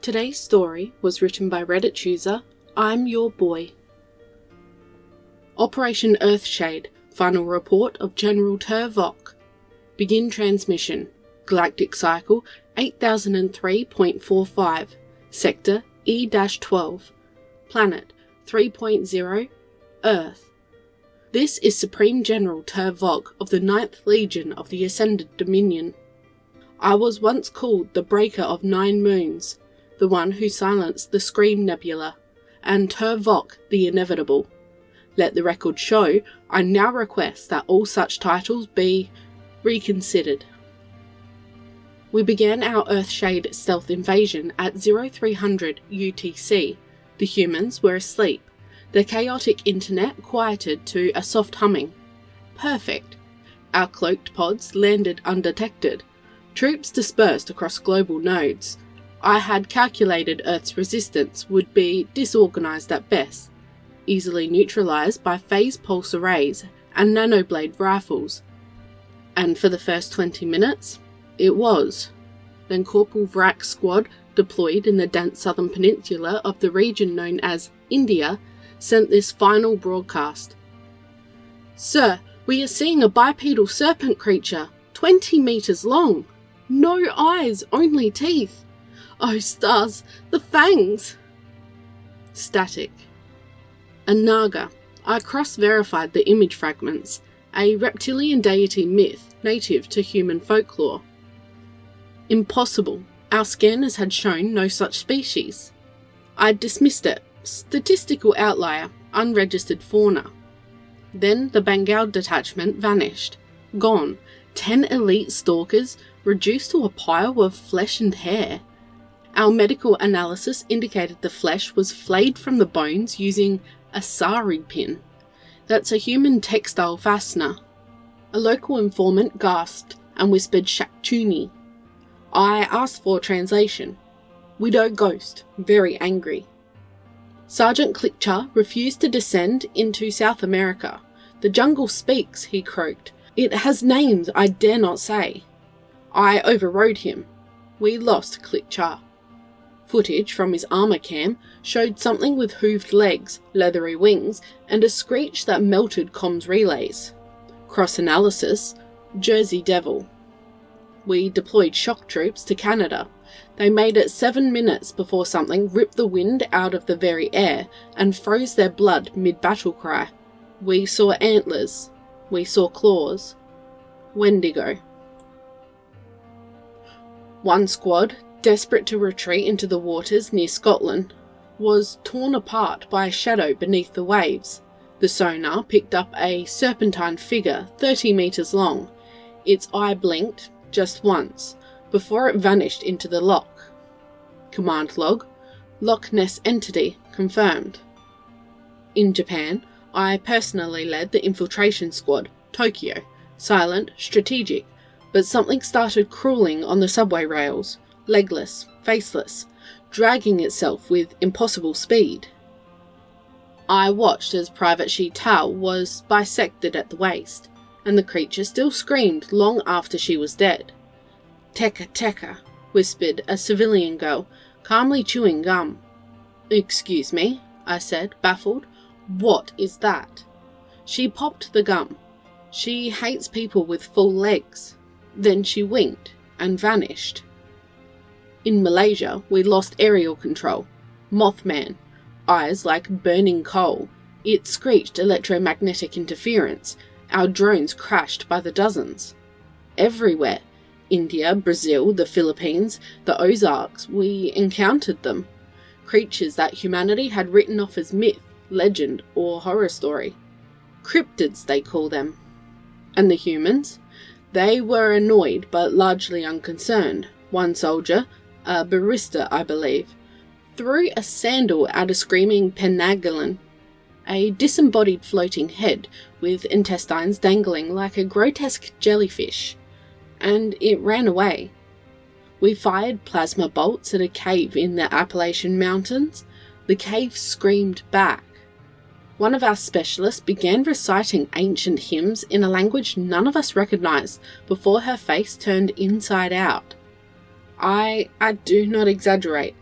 Today's story was written by Reddit user I'm Your Boy. Operation Earthshade, final report of General Turvok. Begin transmission. Galactic cycle 8003.45. Sector E-12. Planet 3.0. Earth. This is Supreme General Turvok of the 9th Legion of the Ascended Dominion. I was once called the Breaker of 9 Moons, the one who silenced the Scream Nebula, and Turvok the Inevitable. Let the record show, I now request that all such titles be reconsidered. We began our Earthshade stealth invasion at 0300 UTC. The humans were asleep. The chaotic internet quieted to a soft humming. Perfect. Our cloaked pods landed undetected. Troops dispersed across global nodes. I had calculated Earth's resistance would be disorganised at best, easily neutralised by phase pulse arrays and nanoblade rifles. And for the first 20 minutes, it was. Then Corporal Vrak's squad, deployed in the dense southern peninsula of the region known as India, sent this final broadcast. Sir, we are seeing a bipedal serpent creature, 20 metres long. No eyes, only teeth. Oh stars, the fangs! Static. A Naga. I cross-verified the image fragments, a reptilian deity myth native to human folklore. Impossible. Our scanners had shown no such species. I dismissed it. Statistical outlier, unregistered fauna. Then the Bengal detachment vanished. Gone. 10 elite stalkers reduced to a pile of flesh and hair. Our medical analysis indicated the flesh was flayed from the bones using a sari pin. That's a human textile fastener. A local informant gasped and whispered Shaktuni. I asked for translation. Widow Ghost, very angry. Sergeant Clickchar refused to descend into South America. The jungle speaks, he croaked. It has names I dare not say. I overrode him. We lost Clickchar. Footage from his armour cam showed something with hooved legs, leathery wings, and a screech that melted comms relays. Cross-analysis, Jersey Devil. We deployed shock troops to Canada. They made it 7 minutes before something ripped the wind out of the very air and froze their blood mid-battle cry. We saw antlers. We saw claws. Wendigo. One squad, desperate to retreat into the waters near Scotland, was torn apart by a shadow beneath the waves. The sonar picked up a serpentine figure 30 metres long. Its eye blinked just once, before it vanished into the loch. Command log, Loch Ness entity confirmed. In Japan, I personally led the infiltration squad, Tokyo, silent, strategic, but something started crawling on the subway rails. Legless, faceless, dragging itself with impossible speed. I watched as Private Shi Tao was bisected at the waist, and the creature still screamed long after she was dead. Teka teka, whispered a civilian girl, calmly chewing gum. Excuse me, I said, baffled. What is that? She popped the gum. She hates people with full legs. Then she winked and vanished. In Malaysia, we lost aerial control. Mothman. Eyes like burning coal. It screeched electromagnetic interference. Our drones crashed by the dozens. Everywhere. India, Brazil, the Philippines, the Ozarks, we encountered them. Creatures that humanity had written off as myth, legend, or horror story. Cryptids, they call them. And the humans? They were annoyed but largely unconcerned. One soldier, a barista I believe, threw a sandal at a screaming Penanggalan, a disembodied floating head with intestines dangling like a grotesque jellyfish, and it ran away. We fired plasma bolts at a cave in the Appalachian Mountains. The cave screamed back. One of our specialists began reciting ancient hymns in a language none of us recognized before her face turned inside out. I do not exaggerate.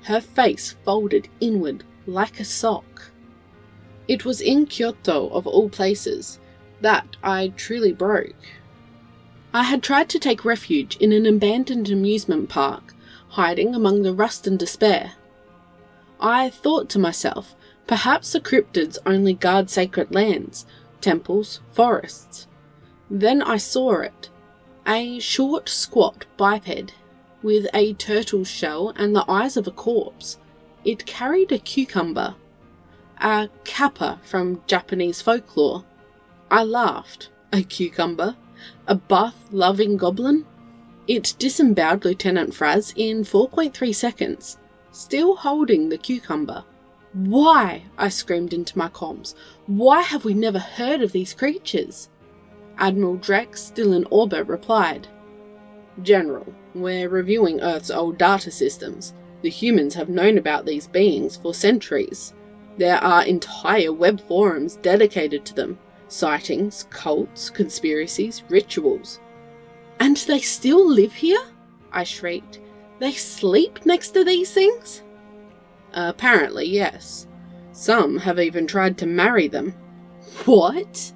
Her face folded inward like a sock. It was in Kyoto, of all places, that I truly broke. I had tried to take refuge in an abandoned amusement park, hiding among the rust and despair. I thought to myself, perhaps the cryptids only guard sacred lands, temples, forests. Then I saw it. A short, squat biped, with a turtle shell and the eyes of a corpse. It carried a cucumber. A kappa from Japanese folklore. I laughed. A cucumber? A bath-loving goblin? It disemboweled Lieutenant Fraz in 4.3 seconds, still holding the cucumber. "Why?" I screamed into my comms. "Why have we never heard of these creatures?" Admiral Drex, still in orbit, replied, "General, we're reviewing Earth's old data systems. The humans have known about these beings for centuries. There are entire web forums dedicated to them. Sightings, cults, conspiracies, rituals." "And they still live here?" I shrieked. "They sleep next to these things?" "Apparently, yes. Some have even tried to marry them." "What?"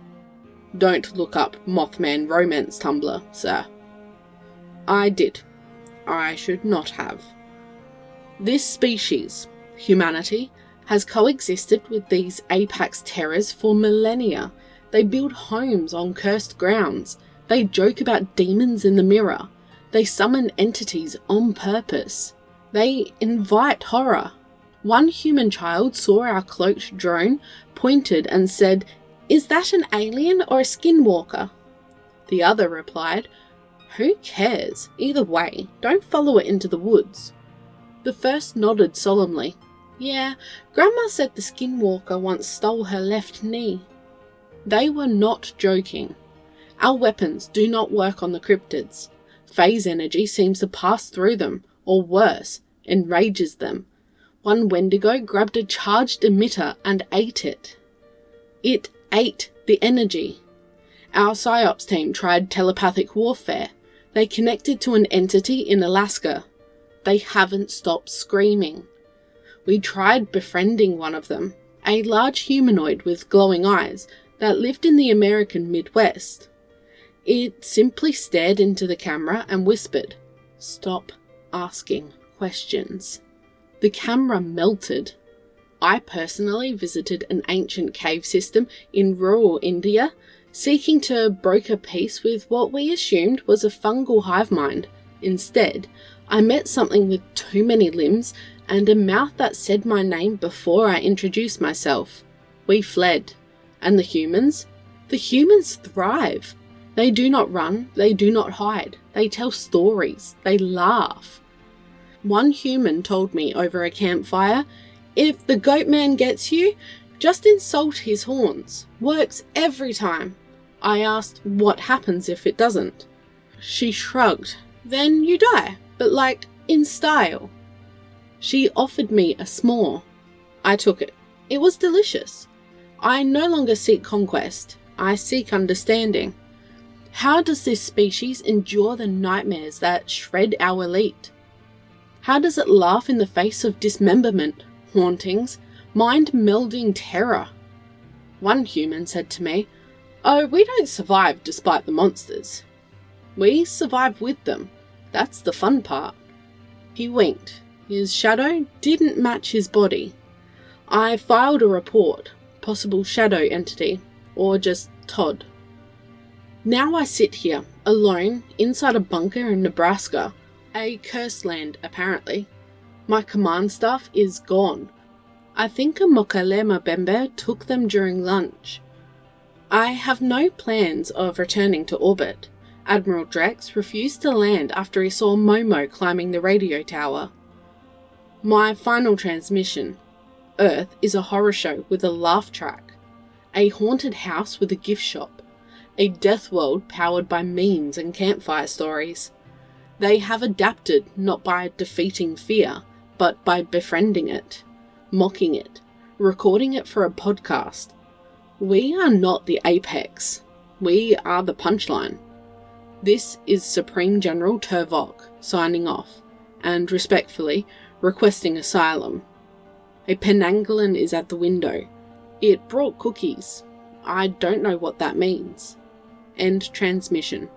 "Don't look up Mothman romance Tumblr, sir." I did. I should not have. This species, humanity, has coexisted with these apex terrors for millennia. They build homes on cursed grounds. They joke about demons in the mirror. They summon entities on purpose. They invite horror. One human child saw our cloaked drone, pointed and said, "Is that an alien or a skinwalker?" The other replied, "Who cares? Either way, don't follow it into the woods." The first nodded solemnly. "Yeah, Grandma said the skinwalker once stole her left knee." They were not joking. Our weapons do not work on the cryptids. Phase energy seems to pass through them, or worse, enrages them. One Wendigo grabbed a charged emitter and ate it. It ate the energy. Our PsyOps team tried telepathic warfare. They connected to an entity in Alaska. They haven't stopped screaming. We tried befriending one of them, a large humanoid with glowing eyes that lived in the American Midwest. It simply stared into the camera and whispered, "Stop asking questions." The camera melted. I personally visited an ancient cave system in rural India, seeking to broker peace with what we assumed was a fungal hive mind. Instead, I met something with too many limbs and a mouth that said my name before I introduced myself. We fled. And the humans? The humans thrive. They do not run, they do not hide, they tell stories, they laugh. One human told me over a campfire, "If the goat man gets you, just insult his horns. Works every time." I asked, "What happens if it doesn't?" She shrugged. "Then you die, but like, in style." She offered me a s'more. I took it. It was delicious. I no longer seek conquest. I seek understanding. How does this species endure the nightmares that shred our elite? How does it laugh in the face of dismemberment, hauntings, mind-melding terror? One human said to me, "Oh, we don't survive despite the monsters. We survive with them. That's the fun part." He winked. His shadow didn't match his body. I filed a report, possible shadow entity, or just Todd. Now I sit here, alone, inside a bunker in Nebraska, a cursed land apparently. My command staff is gone. I think a Mokalema Bembe took them during lunch. I have no plans of returning to orbit. Admiral Drex refused to land after he saw Momo climbing the radio tower. My final transmission. Earth is a horror show with a laugh track. A haunted house with a gift shop. A death world powered by memes and campfire stories. They have adapted not by defeating fear, but by befriending it, mocking it, recording it for a podcast. We are not the apex. We are the punchline. This is Supreme General Turvok signing off, and respectfully requesting asylum. A Penangolin is at the window. It brought cookies. I don't know what that means. End transmission.